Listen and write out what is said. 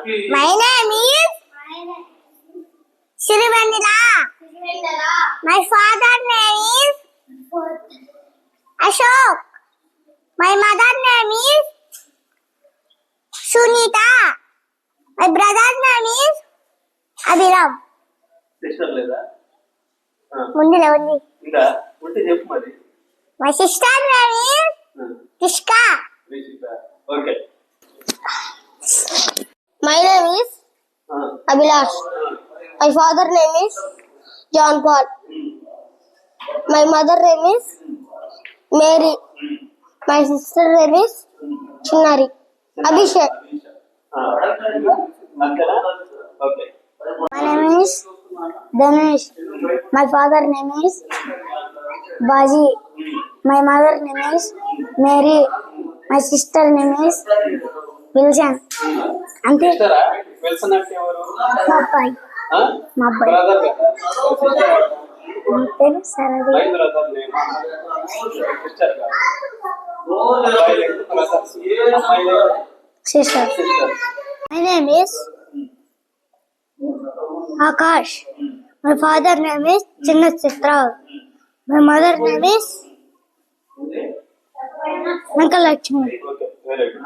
My name is Shirivendila. My father name is Ashok. My mother name is Sunita. My brother's name is Abhiram. Sister లేదా Mundila undi. ఉందా ఉంటే చెప్పు మరి My sister name is Kishka. Okay My name is Abhilash. My father name is John Paul. My mother name is Mary. My sister name is Chinnari. Abhishek. Okay My name is Danesh. My father name is Baji. My mother name is Mary. My sister name is Wilson. Ante సిస్టరా Wilson అంటే ఎవరు మా అబ్బాయి మా అబ్బాయి brother పేరు సరది my brother name sister కాదు అబ్బాయి లేదు బ్రదర్స్ అమ్మాయి లేదు sister. Sister My name is Akash. My father name is Chinna Chitra. My mother name is Nankalakshmi. Okay very good